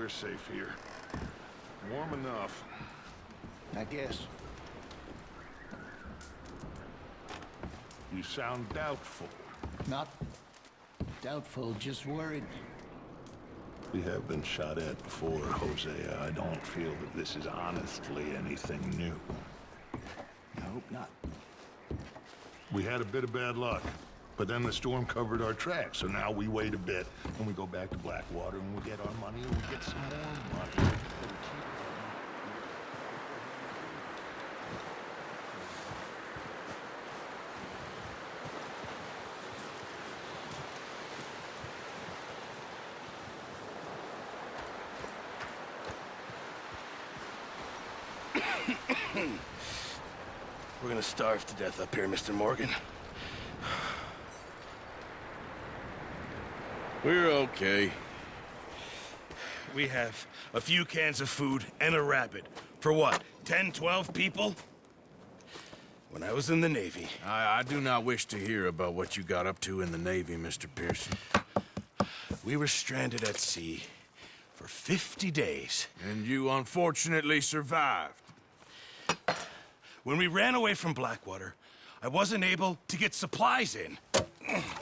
we're safe here. Warm enough. I guess. You sound doubtful. Not doubtful, just worried. We have been shot at before, Hosea. I don't feel that this is honestly anything new. I hope not. We had a bit of bad luck, but then the storm covered our tracks, so now we wait a bit, and we go back to Blackwater, and we get our money, and we get some more money. We're gonna starve to death up here, Mr. Morgan. We're okay. We have a few cans of food and a rabbit. For what, 10, 12 people? When I was in the Navy... I do not wish to hear about what you got up to in the Navy, Mr. Pearson. We were stranded at sea for 50 days. And you unfortunately survived. When we ran away from Blackwater, I wasn't able to get supplies in.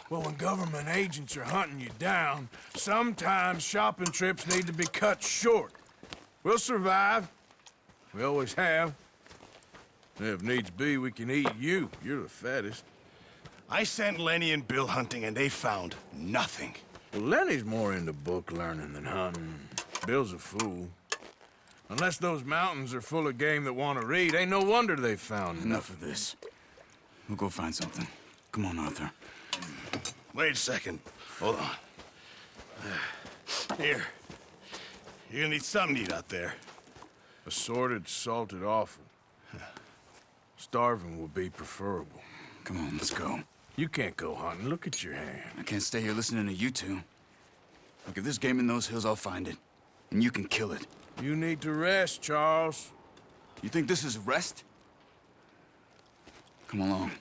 Well, when government agents are hunting you down, sometimes shopping trips need to be cut short. We'll survive. We always have. If needs be, we can eat you. You're the fattest. I sent Lenny and Bill hunting, and they found nothing. Well, Lenny's more into book learning than hunting. Bill's a fool. Unless those mountains are full of game that want to read, ain't no wonder they found Enough of this. We'll go find something. Come on, Arthur. Wait a second. Hold on. Here. You're gonna need something to eat out there. Assorted, salted offal. Starving will be preferable. Come on, let's go. You can't go hunting. Look at your hand. I can't stay here listening to you two. Look, if there's game in those hills, I'll find it. And you can kill it. You need to rest, Charles. You think this is rest? Come along.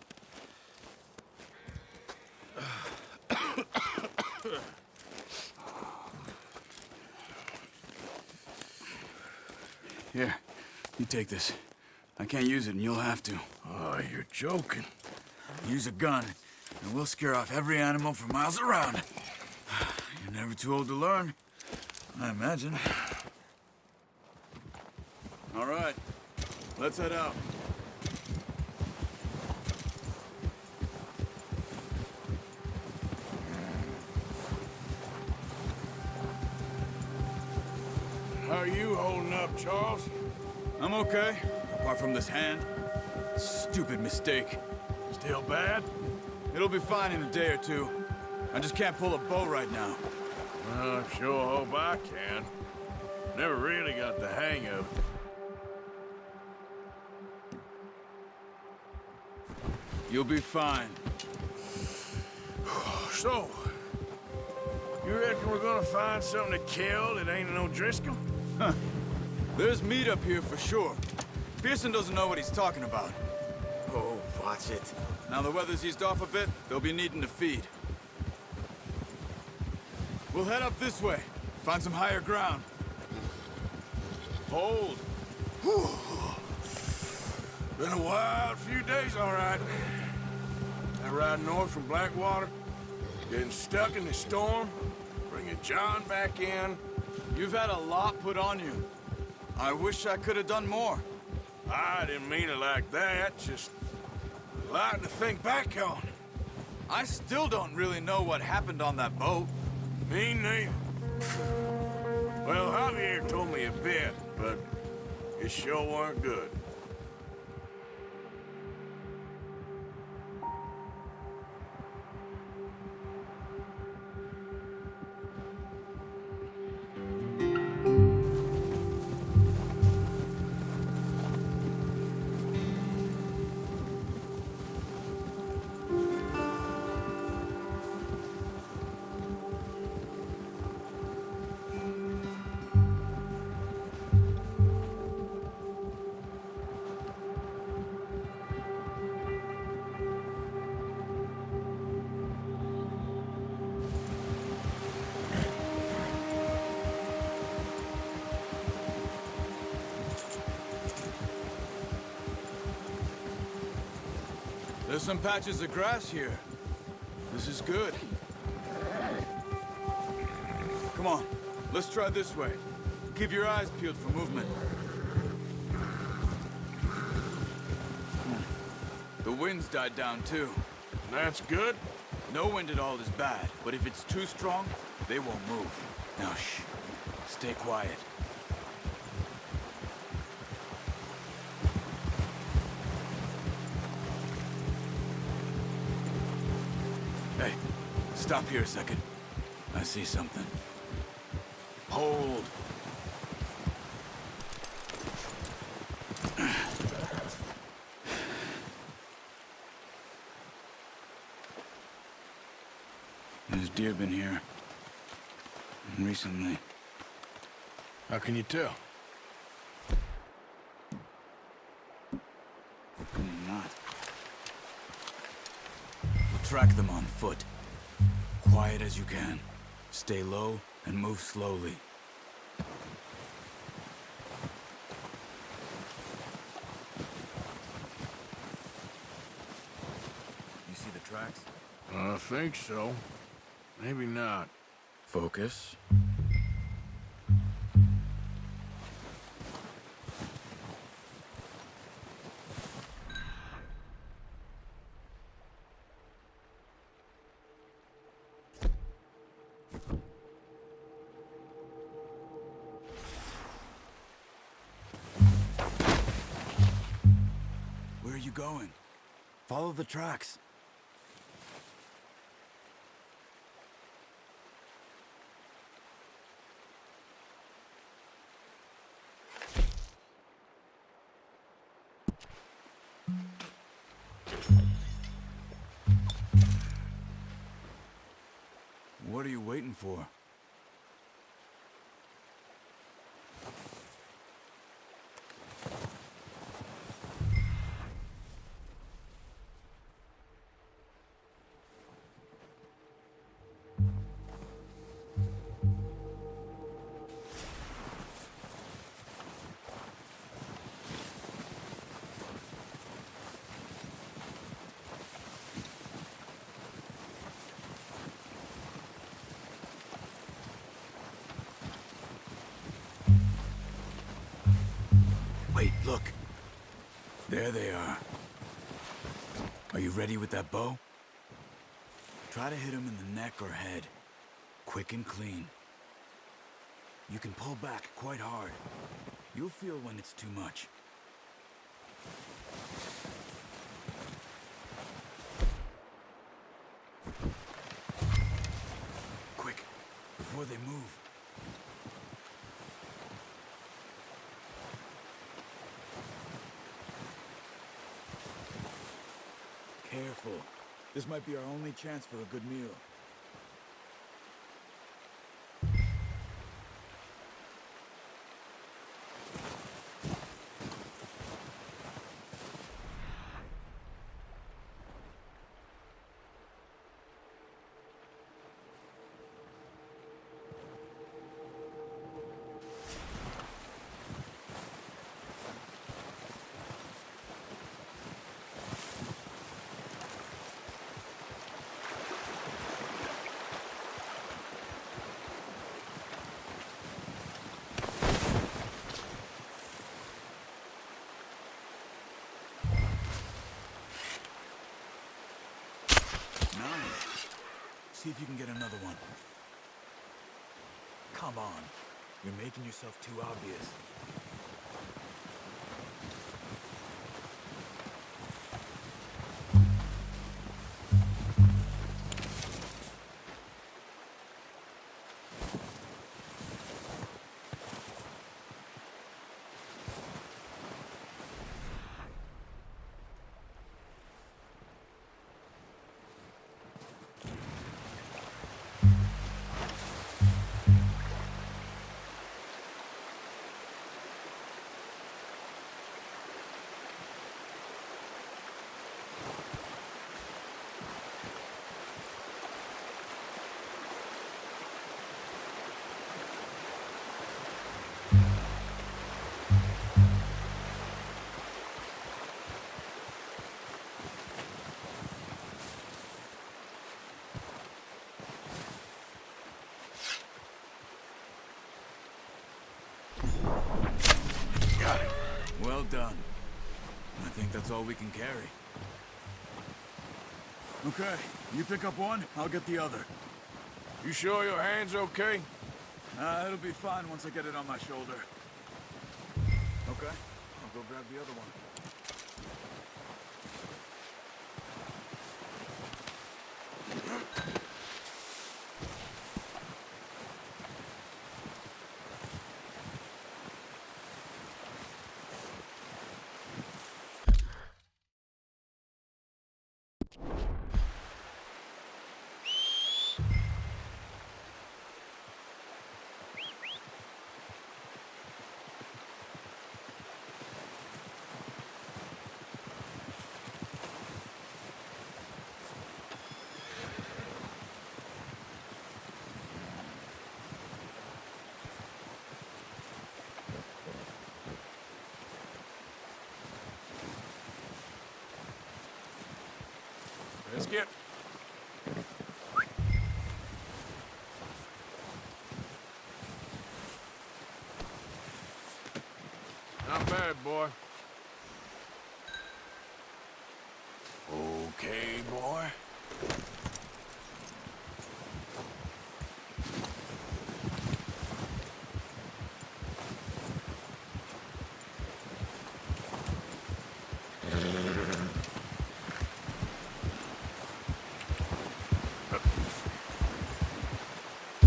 Here, you take this. I can't use it, and you'll have to. Oh, you're joking. Use a gun, and we'll scare off every animal for miles around. You're never too old to learn, I imagine. All right, let's head out. How are you holding up, Charles? I'm okay, apart from this hand. Stupid mistake. Still bad? It'll be fine in a day or two. I just can't pull a bow right now. I sure hope I can. Never really got the hang of it. You'll be fine. So, you reckon we're gonna find something to kill that ain't no Driscoll? There's meat up here for sure. Pearson doesn't know what he's talking about. Oh, watch it. Now the weather's eased off a bit, they'll be needing to feed. We'll head up this way. Find some higher ground. Hold. Been a wild few days, all right. I ride north from Blackwater, getting stuck in the storm, bringing John back in. You've had a lot put on you. I wish I could have done more. I didn't mean it like that, just a lot to think back on. I still don't really know what happened on that boat. Me neither. Well, Javier told me a bit, but it sure weren't good. There's some patches of grass here. This is good. Come on, let's try this way. Keep your eyes peeled for movement. The wind's died down too. That's good. No wind at all is bad, but if it's too strong, they won't move. Now shh, stay quiet. Hey, stop here a second. I see something. Hold. There's deer been here. Recently. How can you tell? Not. We'll track them on foot. Quiet as you can. Stay low and move slowly. You see the tracks? I think so. Maybe not. Focus. Where are you going? Follow the tracks. What are you waiting for? Wait, look. There they are. Are you ready with that bow? Try to hit him in the neck or head. Quick and clean. You can pull back quite hard. You'll feel when it's too much. Quick, before they move. Careful. This might be our only chance for a good meal. Nice. See if you can get another one. Come on. You're making yourself too obvious. Well done. I think that's all we can carry. Okay, you pick up one, I'll get the other. You sure your hand's okay? It'll be fine once I get it on my shoulder. Okay, I'll go grab the other one. Let's get... Not bad, boy. Okay, boy.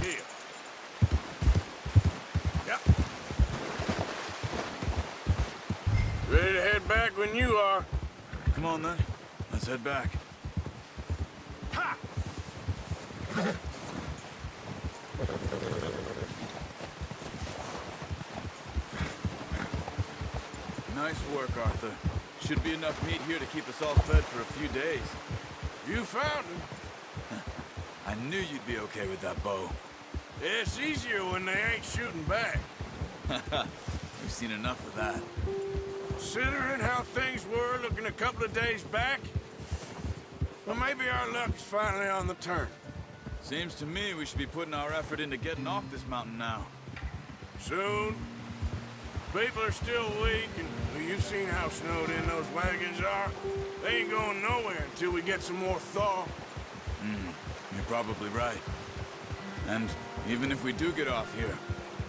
Here. Yep. Ready to head back when you are. Come on then, let's head back. Ha! Nice work, Arthur. Should be enough meat here to keep us all fed for a few days. You found him. I knew you'd be okay with that bow. It's easier when they ain't shooting back. We've seen enough of that. Considering how things were looking a couple of days back, well, maybe our luck is finally on the turn. Seems to me we should be putting our effort into getting off this mountain now. Soon. People are still weak, and well, you've seen how snowed in those wagons are. They ain't going nowhere until we get some more thaw. You're probably right. And even if we do get off here,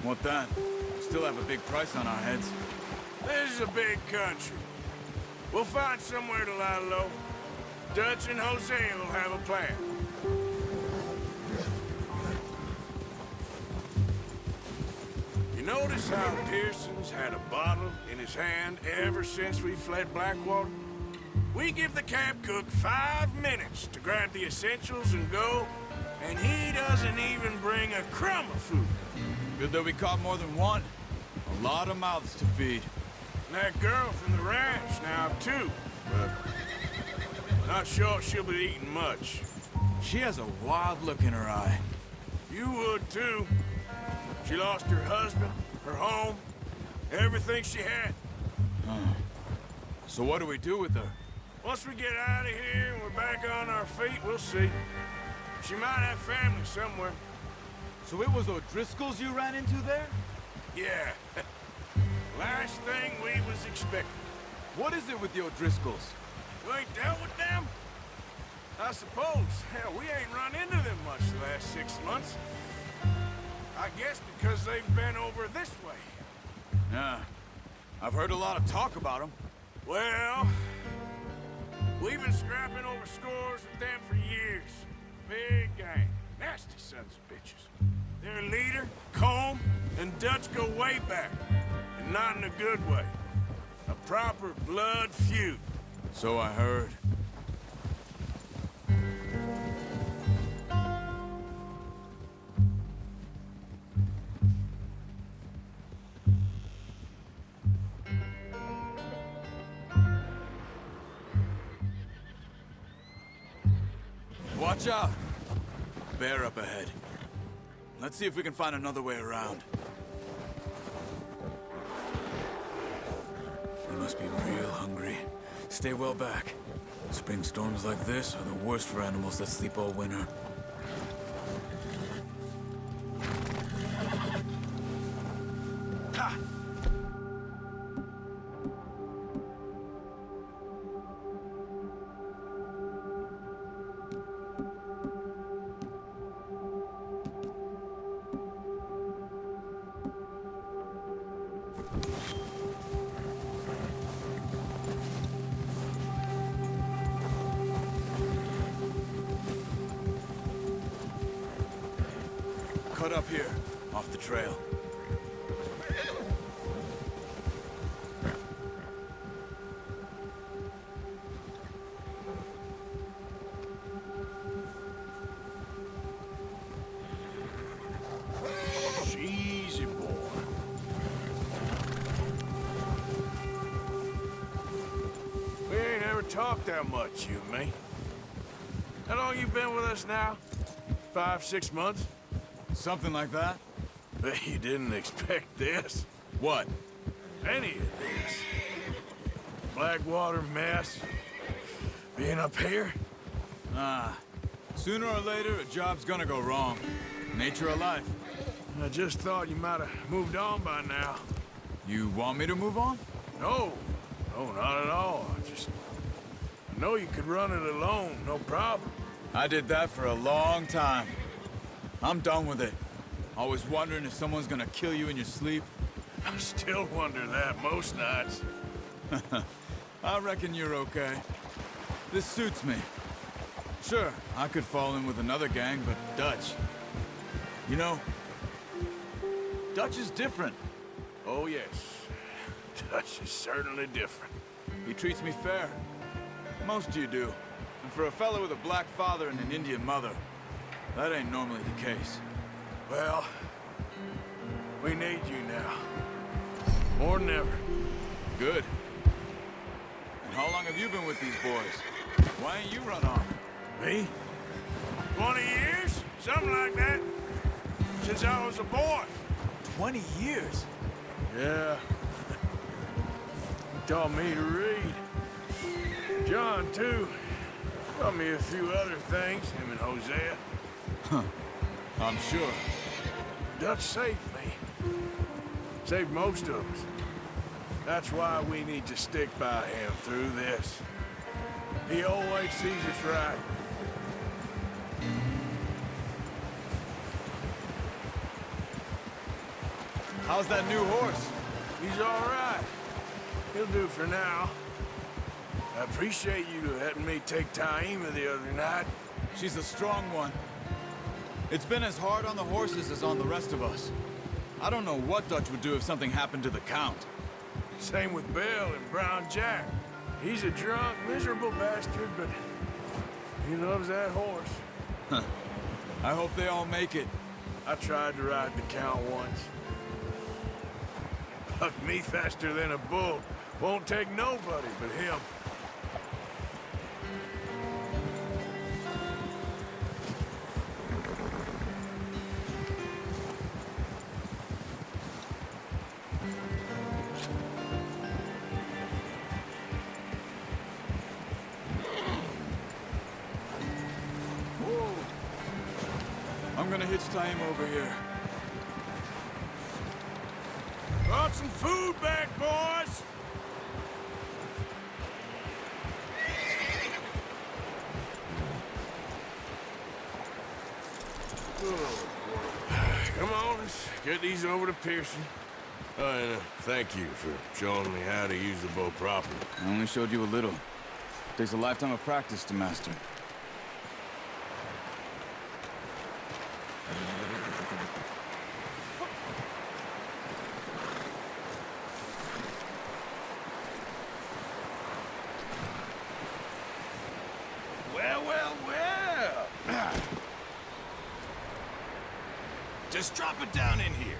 what then? We still have a big price on our heads. This is a big country. We'll find somewhere to lie low. Dutch and Hosea will have a plan. You notice how Pearson's had a bottle in his hand ever since we fled Blackwater? We give the camp cook 5 minutes to grab the essentials and go, and he doesn't even bring a crumb of food. Good that we caught more than one. A lot of mouths to feed. And that girl from the ranch now, too, but not sure she'll be eating much. She has a wild look in her eye. You would, too. She lost her husband, her home, everything she had. So what do we do with her? Once we get out of here and we're back on our feet, we'll see. She might have family somewhere. So it was O'Driscoll's you ran into there? Yeah. Last thing we was expecting. What is it with the O'Driscolls? You ain't dealt with them? I suppose. Hell, we ain't run into them much the last 6 months. I guess because they've been over this way. Yeah. I've heard a lot of talk about them. Well, we've been scrapping over scores with them for years. Big gang. Nasty sons of bitches. Their leader, Combe, and Dutch go way back. And not in a good way. A proper blood feud. So I heard. Watch out! Bear up ahead. Let's see if we can find another way around. They must be real hungry. Stay well back. Spring storms like this are the worst for animals that sleep all winter. Ha! cut up here, off the trail. Easy, boy. We ain't ever talked that much, you and me. How long you been with us now? 5, 6 months? Something like that? Bet you didn't expect this. What? Any of this. Blackwater mess. Being up here? Sooner or later, a job's gonna go wrong. Nature of life. I just thought you might have moved on by now. You want me to move on? No. No, not at all. I know you could run it alone, no problem. I did that for a long time. I'm done with it. Always wondering if someone's gonna kill you in your sleep. I still wonder that most nights. I reckon you're okay. This suits me. Sure, I could fall in with another gang, but Dutch... You know, Dutch is different. Oh, yes. Dutch is certainly different. He treats me fair. Most of you do. And for a fellow with a black father and an Indian mother, that ain't normally the case. Well, we need you now. More than ever. Good. And how long have you been with these boys? Why ain't you run off? Me? 20 years? Something like that. Since I was a boy. 20 years? Yeah. He taught me to read. John, too. Taught me a few other things, him and Hosea. I'm sure. Dutch saved me. Saved most of us. That's why we need to stick by him through this. He always sees us right. How's that new horse? He's all right. He'll do for now. I appreciate you letting me take Taima the other night. She's a strong one. It's been as hard on the horses as on the rest of us. I don't know what Dutch would do if something happened to the Count. Same with Bill and Brown Jack. He's a drunk, miserable bastard, but he loves that horse. I hope they all make it. I tried to ride the Count once. Bucked me faster than a bull. Won't take nobody but him. I'm gonna hitch Taim over here. Brought some food back, boys! Come on, let's get these over to Pearson. And thank you for showing me how to use the bow properly. I only showed you a little. Takes a lifetime of practice to master. Well, well, well. Just drop it down in here.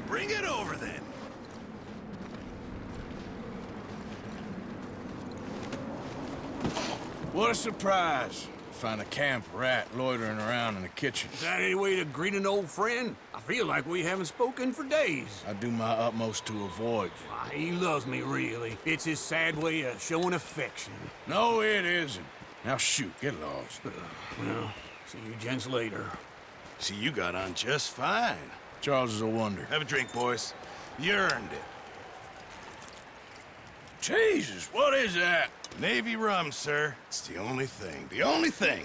Bring it over then. What a surprise. Find a camp rat loitering around in the kitchen. Is that any way to greet an old friend? I feel like we haven't spoken for days. I do my utmost to avoid you. Why, he loves me, really. It's his sad way of showing affection. No, it isn't. Now shoot, get lost. Well, see you gents later. See, you got on just fine. Charles is a wonder. Have a drink, boys. You earned it. Jesus, what is that? Navy rum, sir. It's the only thing. The only thing.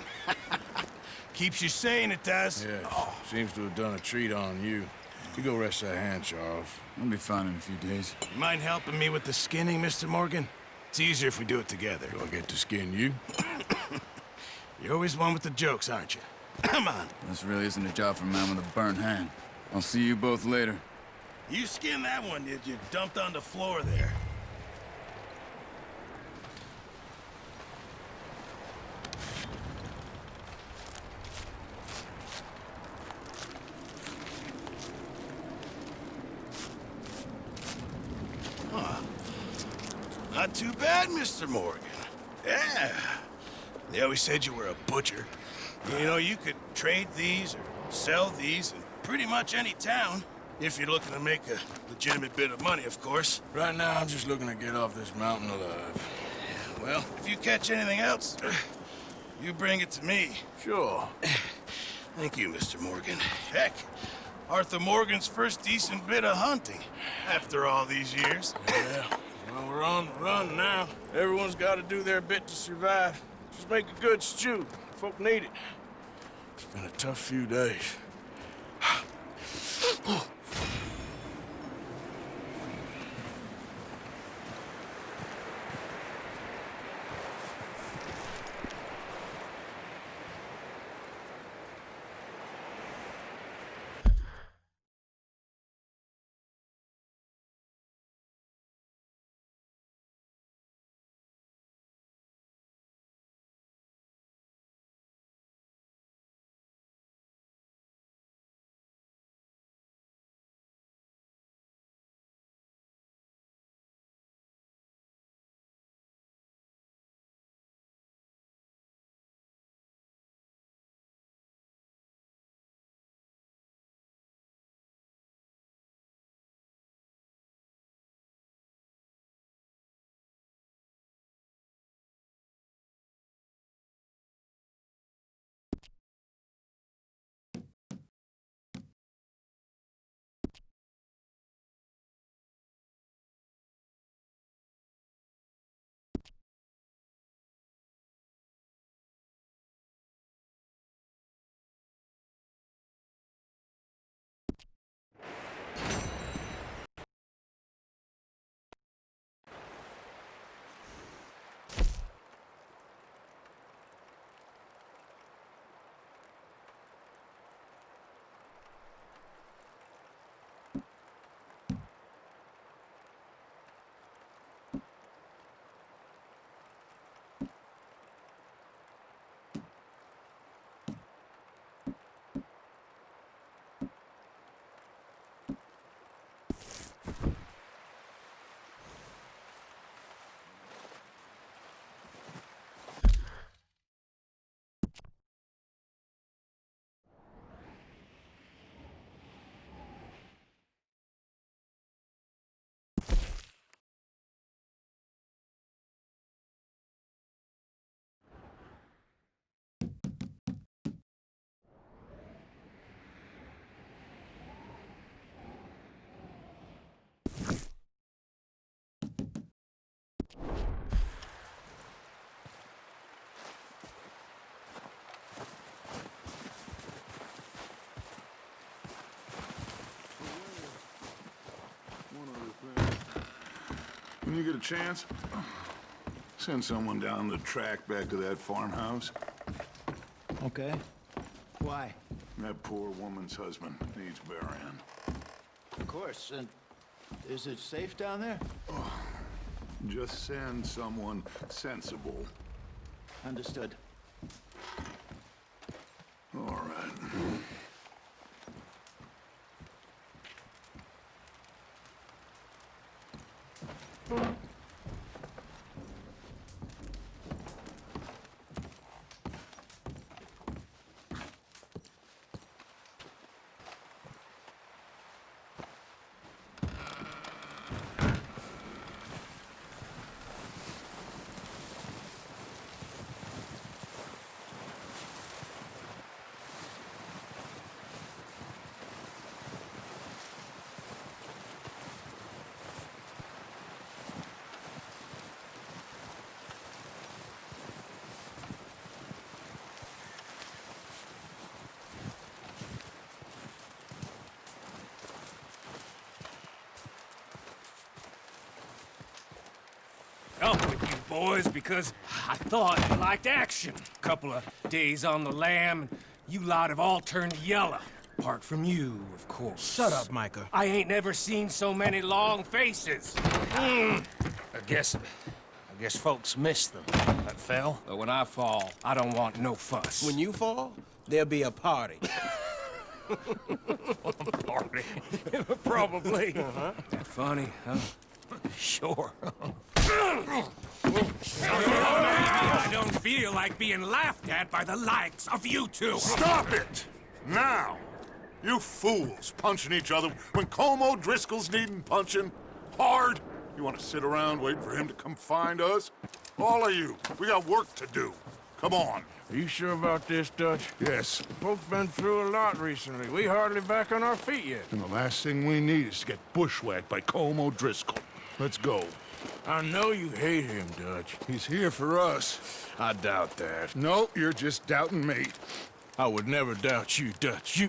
Keeps you sane, it does. Yeah, seems to have done a treat on you. You go rest that hand, Charles. I'll be fine in a few days. You mind helping me with the skinning, Mr. Morgan? It's easier if we do it together. Do I get to skin you? You're always one with the jokes, aren't you? Come on. This really isn't a job for a man with a burnt hand. I'll see you both later. You skinned that one, did you? Dumped on the floor there. Not too bad, Mr. Morgan. Yeah. They always said you were a butcher. You know, you could trade these or sell these in pretty much any town. If you're looking to make a legitimate bit of money, of course. Right now, I'm just looking to get off this mountain alive. Well, if you catch anything else, you bring it to me. Sure. Thank you, Mr. Morgan. Heck, Arthur Morgan's first decent bit of hunting after all these years. Yeah. Well, we're on the run now. Everyone's got to do their bit to survive. Just make a good stew. Folk need it. It's been a tough few days. When you get a chance, send someone down the track back to that farmhouse. Okay. Why? That poor woman's husband needs burying. Of course. And is it safe down there? Just send someone sensible. Understood. All right. up with you boys because I thought you liked action. Couple of days on the lam, and you lot have all turned yellow. Apart from you, of course. Shut up, Micah. I ain't never seen so many long faces. I guess folks miss them. That fell. But when I fall, I don't want no fuss. When you fall, there'll be a party. party. Probably. That funny, huh? Sure. I don't feel like being laughed at by the likes of you two. Stop it! Now! You fools punching each other when Como Driscoll's needing punching. Hard! You want to sit around waiting for him to come find us? All of you, we got work to do. Come on. Are you sure about this, Dutch? Yes. Folks been through a lot recently. We hardly back on our feet yet. And the last thing we need is to get bushwhacked by Como Driscoll. Let's go. I know you hate him, Dutch. He's here for us. I doubt that. No, you're just doubting me. I would never doubt you, Dutch.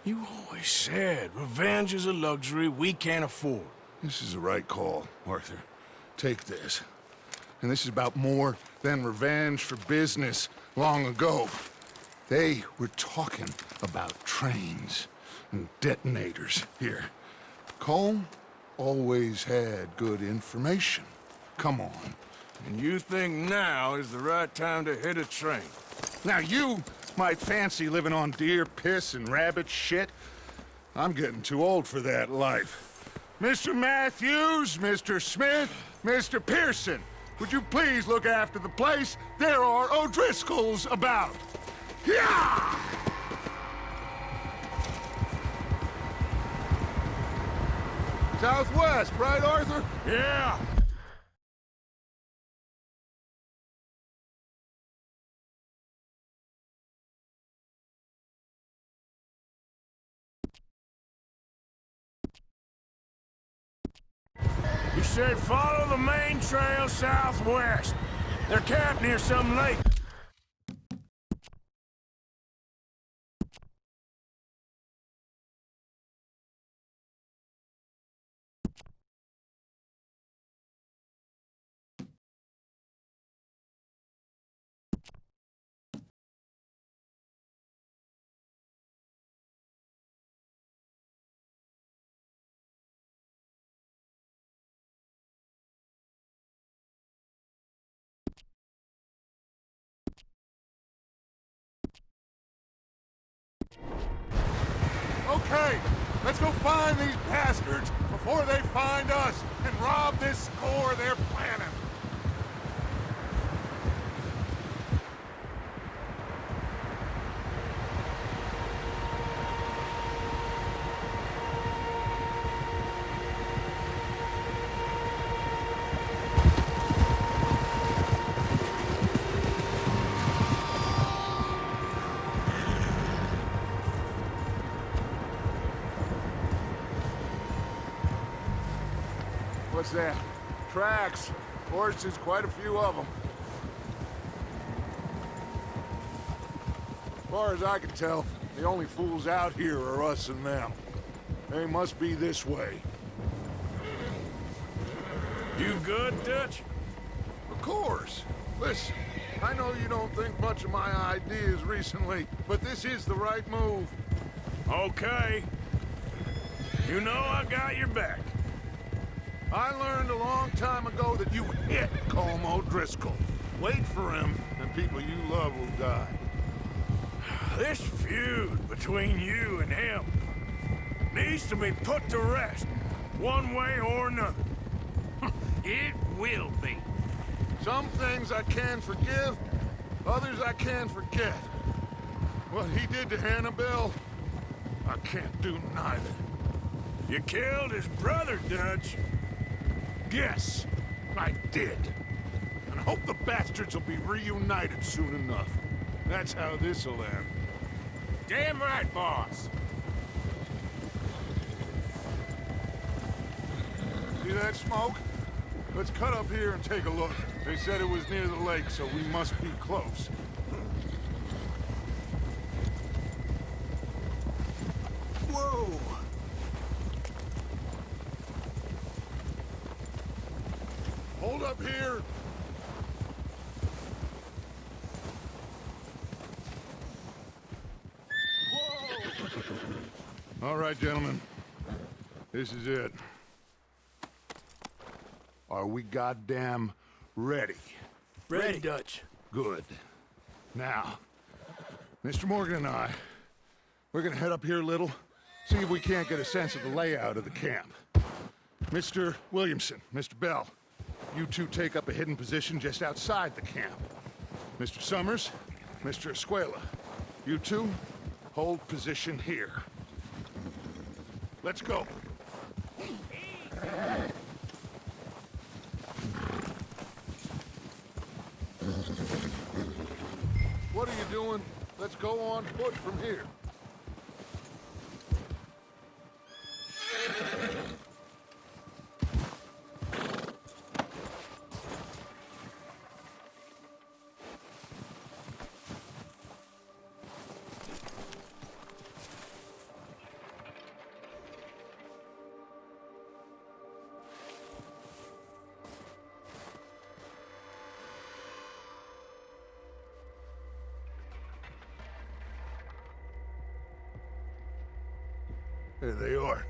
You always said revenge is a luxury we can't afford. This is the right call, Arthur. Take this. And this is about more than revenge for business long ago. They were talking about trains and detonators here. Colm always had good information. Come on. And you think now is the right time to hit a train? Now you might fancy living on deer piss and rabbit shit. I'm getting too old for that life. Mr. Matthews, Mr. Smith, Mr. Pearson, would you please look after the place? There are O'Driscolls about. Yeah! Southwest, right, Arthur? Yeah! You said follow the main trail southwest. They're camped near some lake. Okay, let's go find these bastards before they find us and rob this score they're planning. What's that? Tracks. Horses, quite a few of them. As far as I can tell, the only fools out here are us and them. They must be this way. You good, Dutch? Of course. Listen, I know you don't think much of my ideas recently, but this is the right move. Okay. You know I got your back. I learned a long time ago that you hit Colm O'Driscoll. Wait for him, and people you love will die. This feud between you and him needs to be put to rest, one way or another. It will be. Some things I can forgive, others I can forget. What he did to Annabelle, I can't do neither. You killed his brother, Dutch. Yes, I did. And I hope the bastards will be reunited soon enough. That's how this'll end. Damn right, boss. See that smoke? Let's cut up here and take a look. They said it was near the lake, so we must be close. Whoa! Hold up up here? All right, gentlemen. This is it. Are we goddamn ready? Ready, Dutch. Good. Now, Mr. Morgan and I, we're gonna head up here a little, see if we can't get a sense of the layout of the camp. Mr. Williamson, Mr. Bell, you two take up a hidden position just outside the camp. Mr. Summers, Mr. Escuela, you two hold position here. Let's go. What are you doing? Let's go on foot from here. There they are.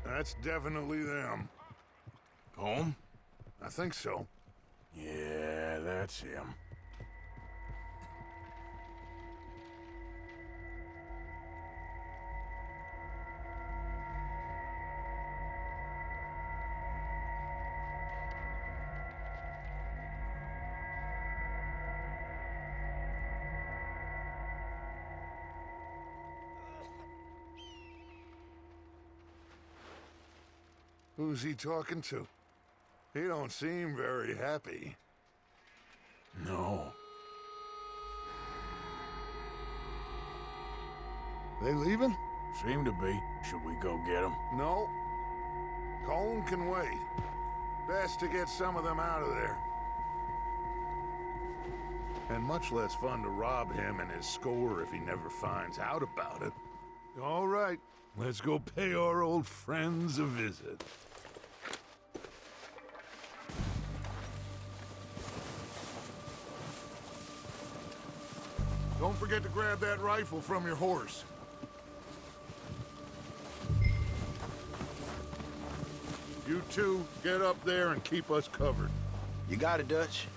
That's definitely them. Home? I think so. Yeah, that's him. Who's he talking to? He don't seem very happy. No. They leaving? Seem to be. Should we go get him? No. Colm can wait. Best to get some of them out of there. And much less fun to rob him and his score if he never finds out about it. All right, let's go pay our old friends a visit. Don't forget to grab that rifle from your horse. You two, get up there and keep us covered. You got it, Dutch.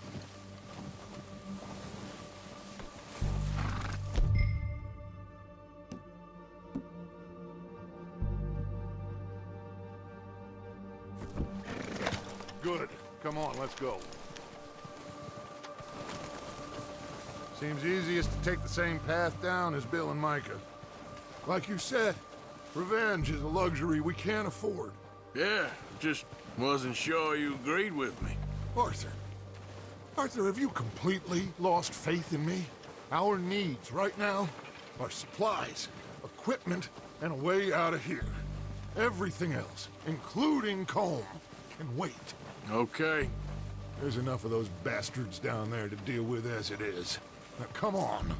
Good. Come on, let's go. Seems easiest to take the same path down as Bill and Micah. Like you said, revenge is a luxury we can't afford. Yeah, just wasn't sure you agreed with me. Arthur. Arthur, have you completely lost faith in me? Our needs right now are supplies, equipment, and a way out of here. Everything else, including Colm, can wait. Okay. There's enough of those bastards down there to deal with as it is. Now, come on.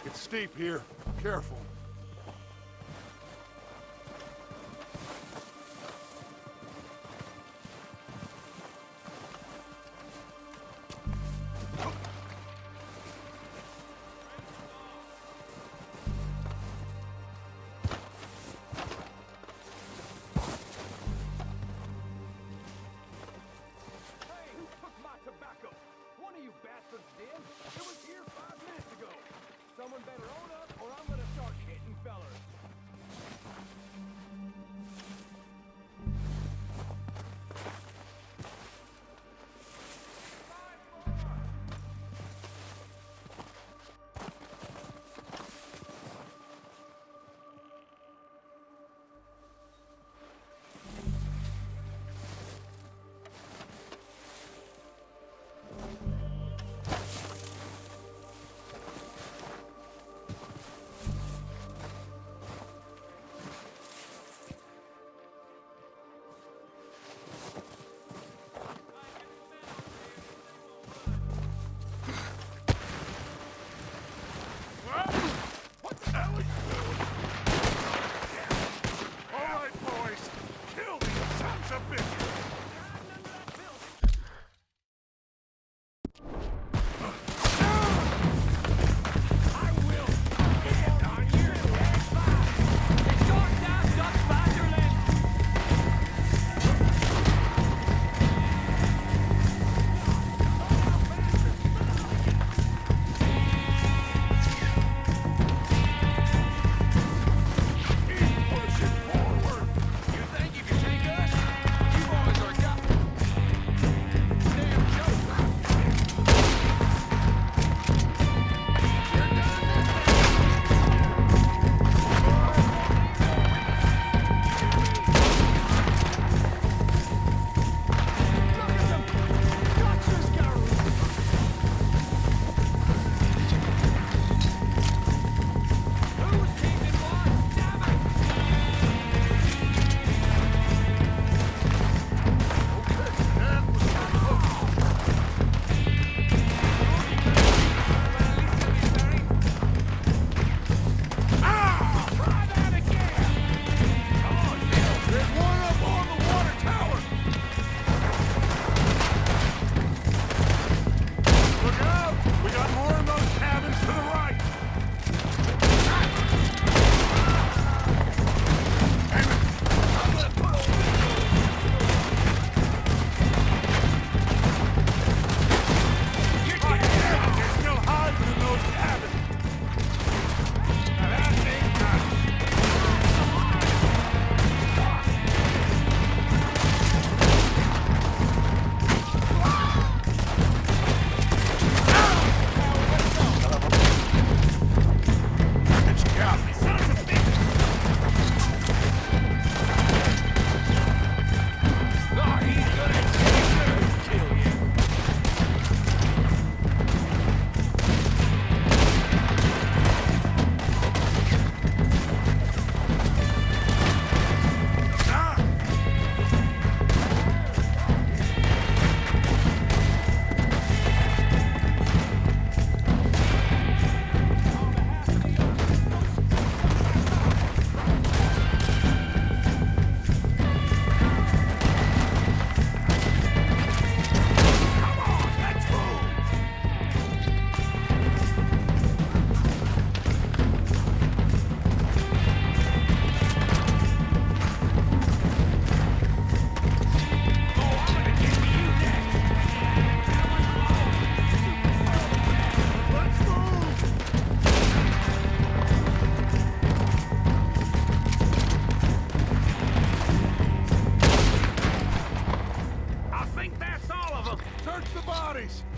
It's steep here. Careful. One of you bastards did. It was here 5 minutes ago. Someone better own up, or I'm gonna start of bitch!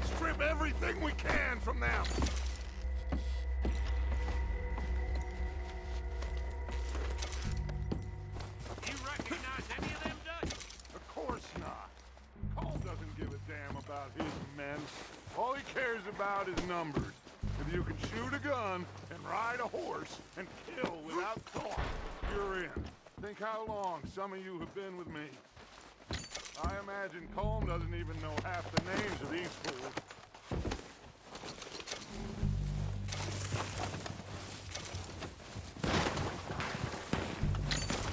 Strip everything we can from them! You recognize any of them, Dutch? Of course not. Cole doesn't give a damn about his men. All he cares about is numbers. If you can shoot a gun and ride a horse and kill without thought, you're in. Think how long some of you have been with me. I imagine Colm doesn't even know half the names of these fools.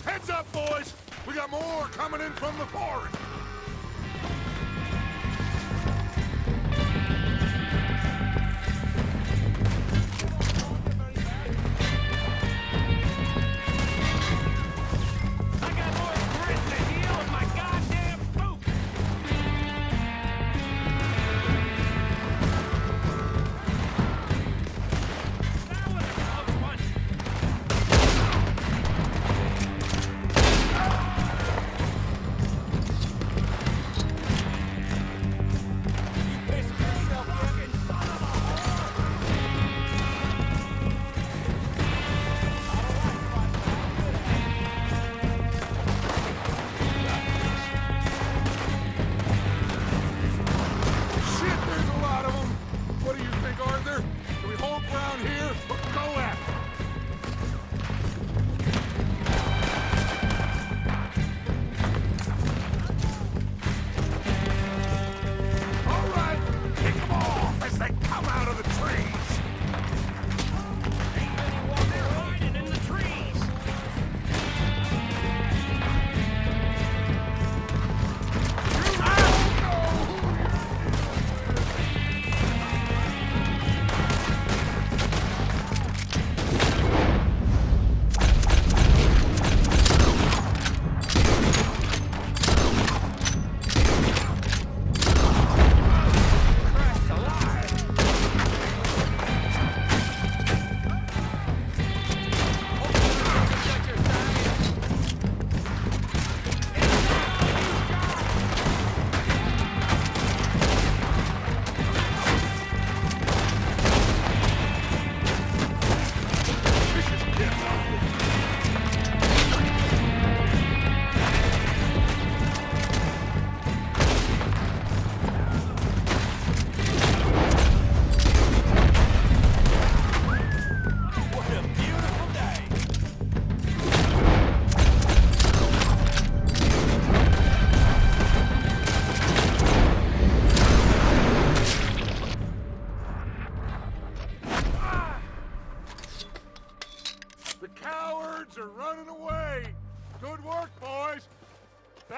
Heads up, boys! We got more coming in from the forest!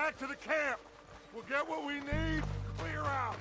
back to the camp. We'll get what we need, clear out.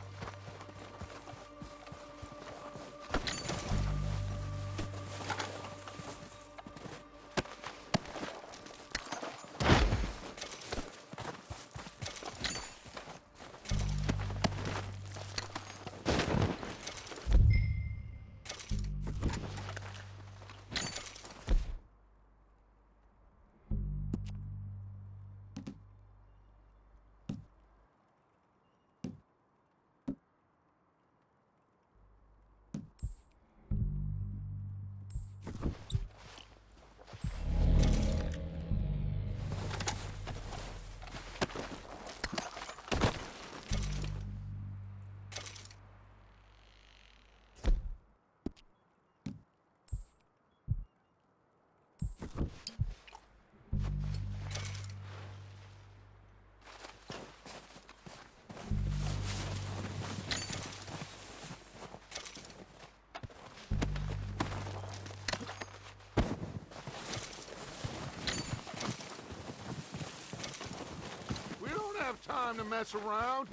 Have time to mess around.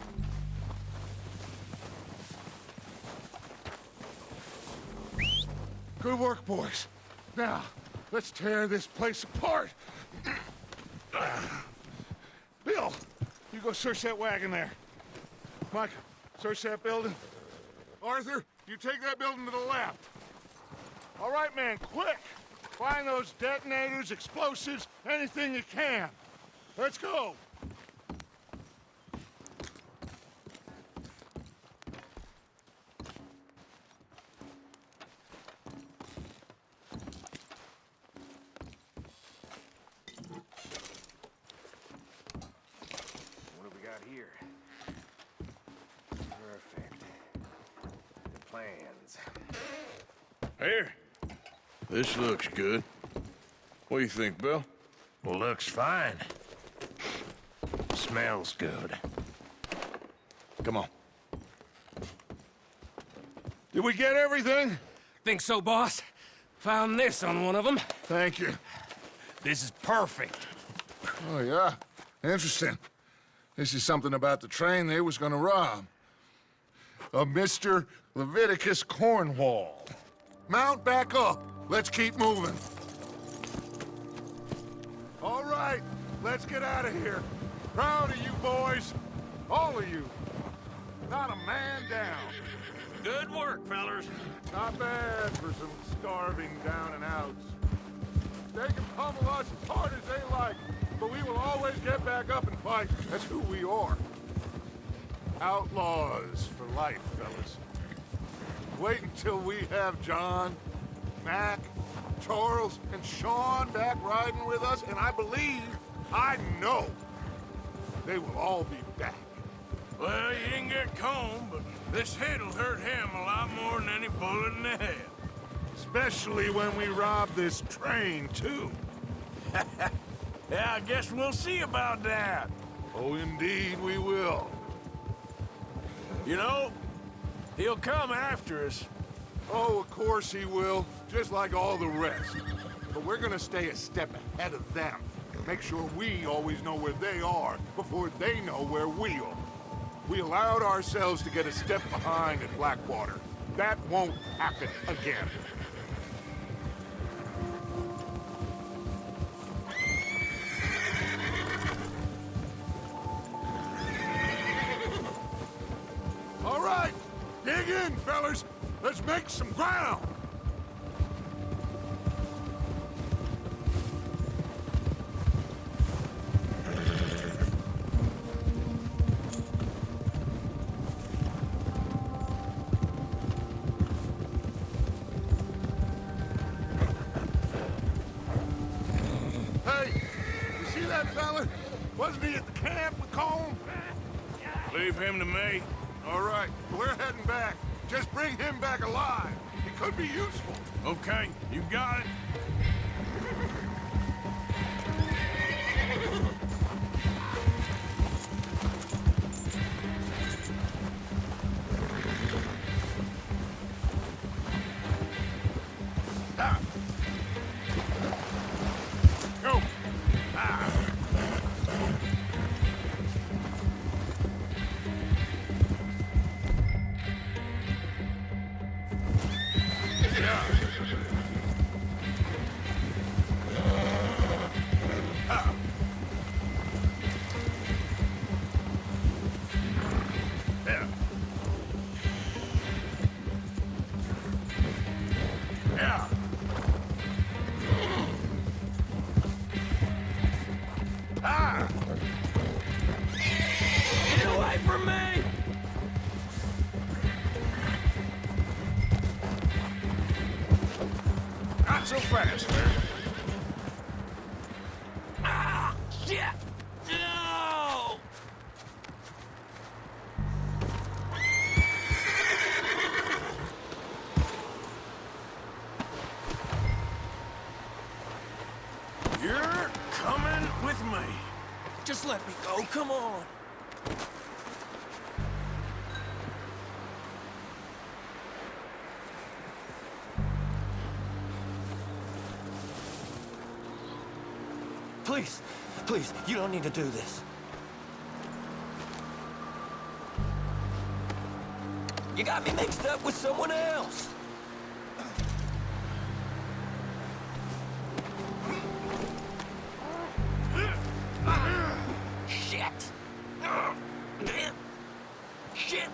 Good work, boys. Now, let's tear this place apart. Bill, you go search that wagon there. Mike, search that building. Arthur, you take that building to the left. All right, man, quick. Find those detonators, explosives, anything you can. Let's go. What do we got here? Perfect. The plans. Here. This looks good. What do you think, Bill? Well, looks fine. Smells good. Come on. Did we get everything? Think so, boss? Found this on one of them. Thank you. This is perfect. Oh, yeah? Interesting. This is something about the train they was gonna rob. A Mr. Leviticus Cornwall. Mount back up. Let's keep moving. All right, let's get out of here. Proud of you boys. All of you. Not a man down. Good work, fellers. Not bad for some starving down and outs. They can pummel us as hard as they like, but we will always get back up and fight. That's who we are. Outlaws for life, fellas. Wait until we have John, Mac, Charles, and Sean back riding with us, and I know, they will all be back. Well, you didn't get Combe, but this hit'll hurt him a lot more than any bullet in the head. Especially when we rob this train, too. Yeah, I guess we'll see about that. Oh, indeed we will. You know, he'll come after us. Oh, of course he will, just like all the rest. But we're gonna stay a step ahead of them. Make sure we always know where they are before they know where we are. We allowed ourselves to get a step behind at Blackwater. That won't happen again. All right, dig in, fellas. Let's make some ground. Hey, you see that fella? Wasn't he at the camp with Colm? Leave him to me. All right, we're heading back. Just bring him back alive. He could be useful. Okay, you got it. Go. Get away from me! Not so fast, man. Ah! Shit! No! You're coming with me. Just let me go, come on. Please, please, you don't need to do this. You got me mixed up with someone else. Shit! Shit!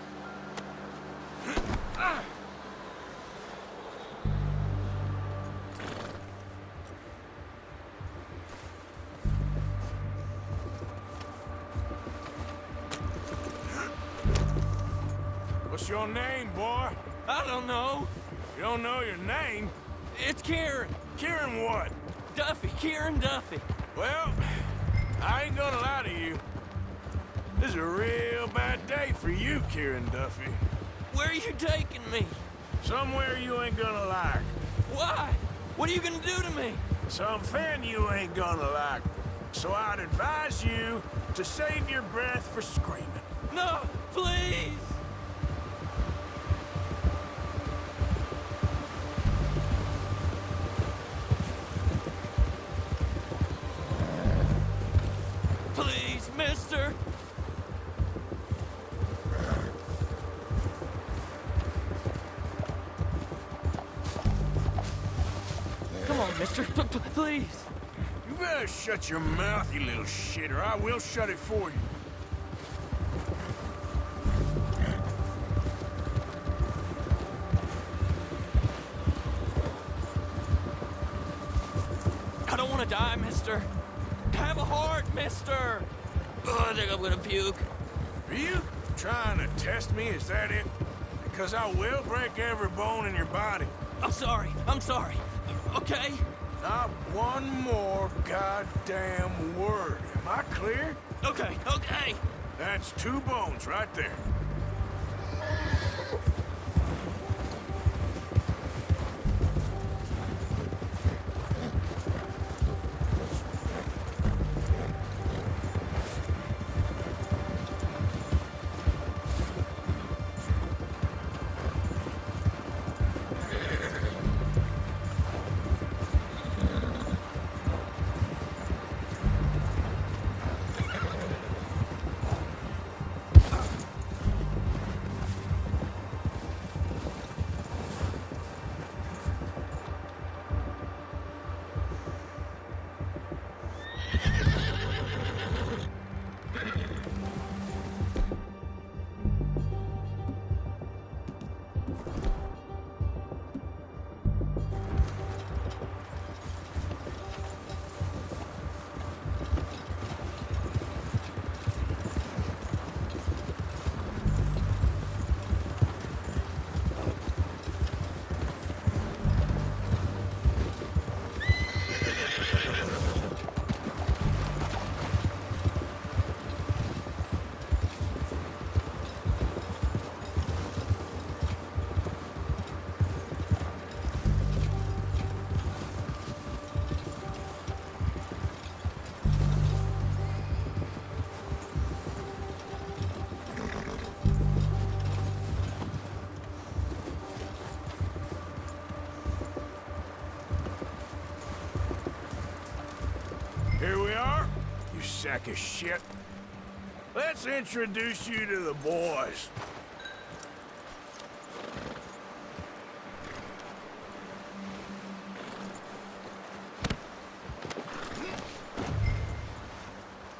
What's your name, boy? I don't know. You don't know your name? It's Kieran. Kieran what? Duffy, Kieran Duffy. Well, I ain't gonna lie to you. This is a real bad day for you, Kieran Duffy. Where are you taking me? Somewhere you ain't gonna like. Why? What are you gonna do to me? Something you ain't gonna like. So I'd advise you to save your breath for screaming. No, please! Please, mister! Come on, mister, please! You better shut your mouth, you little shit, or I will shut it for you. I don't want to die, mister. Have a heart, mister. Oh, I think I'm gonna puke. Are you trying to test me? Is that it? Because I will break every bone in your body. I'm sorry. I'm sorry. Okay? Not one more goddamn word. Am I clear? Okay, okay. That's 2 bones right there. Here we are, you sack of shit. Let's introduce you to the boys.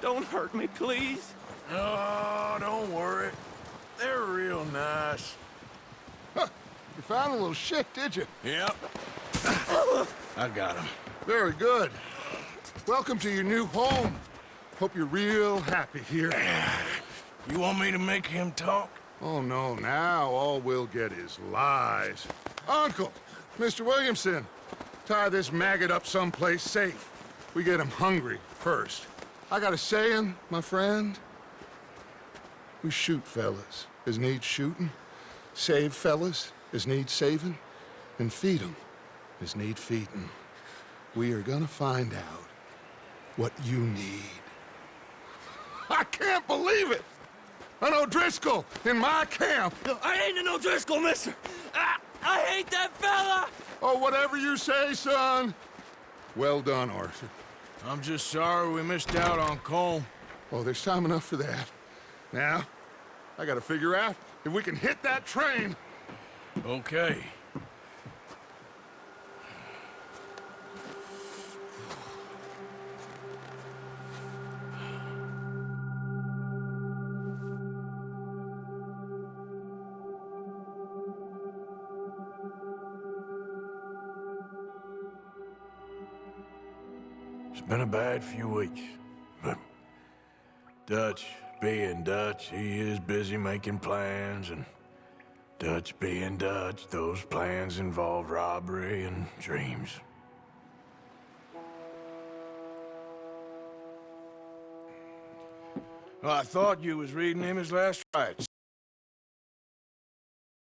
Don't hurt me, please. Oh, don't worry. They're real nice. You found a little shit, did you? Yep. I got him. Very good. Welcome to your new home. Hope you're real happy here. You want me to make him talk? Oh, no, now all we'll get is lies. Uncle, Mr. Williamson, tie this maggot up someplace safe. We get him hungry first. I got a saying, my friend. We shoot fellas as need shooting, save fellas as need saving, and feed 'em as need feeding. We are gonna find out what you need. I can't believe it! An O'Driscoll in my camp! I ain't an O'Driscoll, mister. I hate that fella. Oh, whatever you say, son. Well done, Arthur. I'm just sorry we missed out on Colm. Oh, there's time enough for that. Now, I gotta figure out if we can hit that train. Okay. It's been a bad few weeks, but Dutch being Dutch, he is busy making plans, and Dutch being Dutch, those plans involve robbery and dreams. Well, I thought you was reading him his last rites.